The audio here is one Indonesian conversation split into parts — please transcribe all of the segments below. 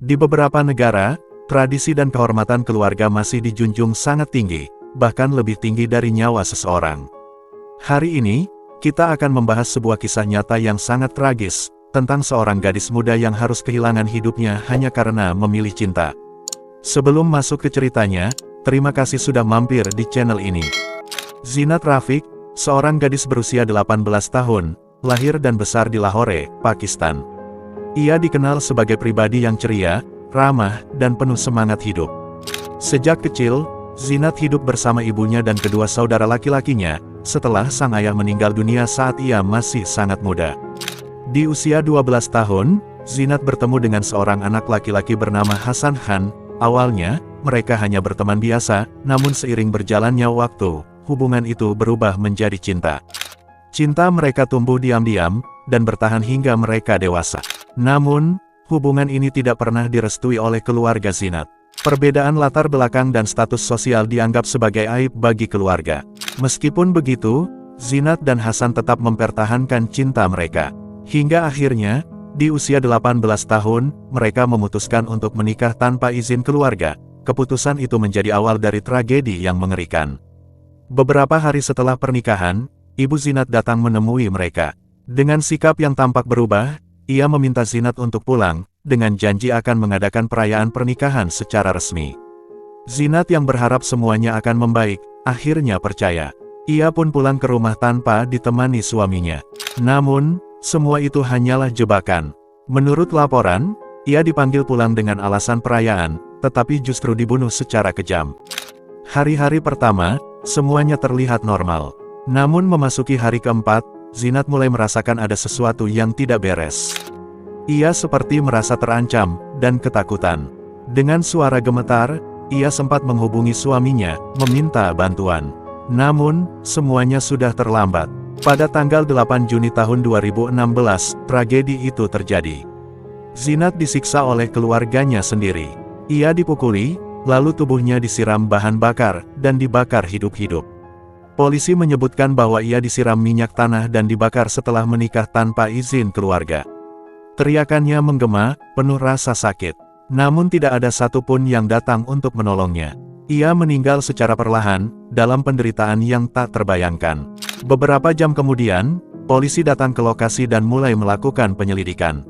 Di beberapa negara, tradisi dan kehormatan keluarga masih dijunjung sangat tinggi, bahkan lebih tinggi dari nyawa seseorang. Hari ini, kita akan membahas sebuah kisah nyata yang sangat tragis, tentang seorang gadis muda yang harus kehilangan hidupnya hanya karena memilih cinta. Sebelum masuk ke ceritanya, terima kasih sudah mampir di channel ini. Zinat Rafiq, seorang gadis berusia 18 tahun, lahir dan besar di Lahore, Pakistan. Ia dikenal sebagai pribadi yang ceria, ramah, dan penuh semangat hidup. Sejak kecil, Zinat hidup bersama ibunya dan kedua saudara laki-lakinya, setelah sang ayah meninggal dunia saat ia masih sangat muda. Di usia 12 tahun, Zinat bertemu dengan seorang anak laki-laki bernama Hasan Khan. Awalnya, mereka hanya berteman biasa, namun seiring berjalannya waktu, hubungan itu berubah menjadi cinta. Cinta mereka tumbuh diam-diam, dan bertahan hingga mereka dewasa. Namun, hubungan ini tidak pernah direstui oleh keluarga Zinat. Perbedaan latar belakang dan status sosial dianggap sebagai aib bagi keluarga. Meskipun begitu, Zinat dan Hasan tetap mempertahankan cinta mereka. Hingga akhirnya, di usia 18 tahun, mereka memutuskan untuk menikah tanpa izin keluarga. Keputusan itu menjadi awal dari tragedi yang mengerikan. Beberapa hari setelah pernikahan, ibu Zinat datang menemui mereka. Dengan sikap yang tampak berubah, ia meminta Zinat untuk pulang, dengan janji akan mengadakan perayaan pernikahan secara resmi. Zinat yang berharap semuanya akan membaik, akhirnya percaya. Ia pun pulang ke rumah tanpa ditemani suaminya. Namun, semua itu hanyalah jebakan. Menurut laporan, ia dipanggil pulang dengan alasan perayaan, tetapi justru dibunuh secara kejam. Hari-hari pertama, semuanya terlihat normal. Namun memasuki hari keempat, Zinat mulai merasakan ada sesuatu yang tidak beres. Ia seperti merasa terancam, dan ketakutan. Dengan suara gemetar, ia sempat menghubungi suaminya, meminta bantuan. Namun, semuanya sudah terlambat. Pada tanggal 8 Juni tahun 2016, tragedi itu terjadi. Zinat disiksa oleh keluarganya sendiri. Ia dipukuli, lalu tubuhnya disiram bahan bakar, dan dibakar hidup-hidup. Polisi menyebutkan bahwa ia disiram minyak tanah dan dibakar setelah menikah tanpa izin keluarga. Teriakannya menggema, penuh rasa sakit. Namun tidak ada satupun yang datang untuk menolongnya. Ia meninggal secara perlahan, dalam penderitaan yang tak terbayangkan. Beberapa jam kemudian, polisi datang ke lokasi dan mulai melakukan penyelidikan.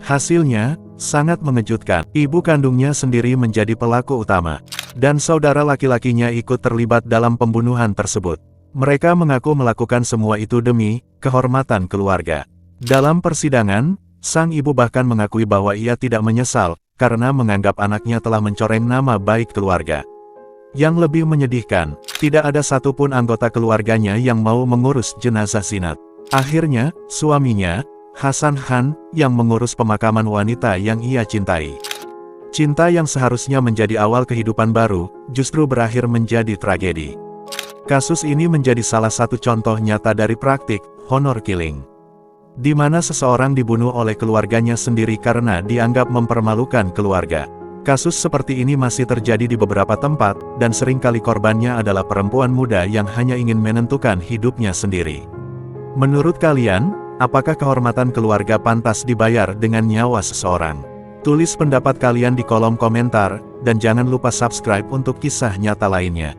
Hasilnya, sangat mengejutkan. Ibu kandungnya sendiri menjadi pelaku utama. Dan saudara laki-lakinya ikut terlibat dalam pembunuhan tersebut. Mereka mengaku melakukan semua itu demi kehormatan keluarga. Dalam persidangan, sang ibu bahkan mengakui bahwa ia tidak menyesal, karena menganggap anaknya telah mencoreng nama baik keluarga. Yang lebih menyedihkan, tidak ada satupun anggota keluarganya yang mau mengurus jenazah Zinat. Akhirnya, suaminya, Hasan Khan, yang mengurus pemakaman wanita yang ia cintai. Cinta yang seharusnya menjadi awal kehidupan baru, justru berakhir menjadi tragedi. Kasus ini menjadi salah satu contoh nyata dari praktik honor killing, di mana seseorang dibunuh oleh keluarganya sendiri karena dianggap mempermalukan keluarga. Kasus seperti ini masih terjadi di beberapa tempat, dan seringkali korbannya adalah perempuan muda yang hanya ingin menentukan hidupnya sendiri. Menurut kalian, apakah kehormatan keluarga pantas dibayar dengan nyawa seseorang? Tulis pendapat kalian di kolom komentar, dan jangan lupa subscribe untuk kisah nyata lainnya.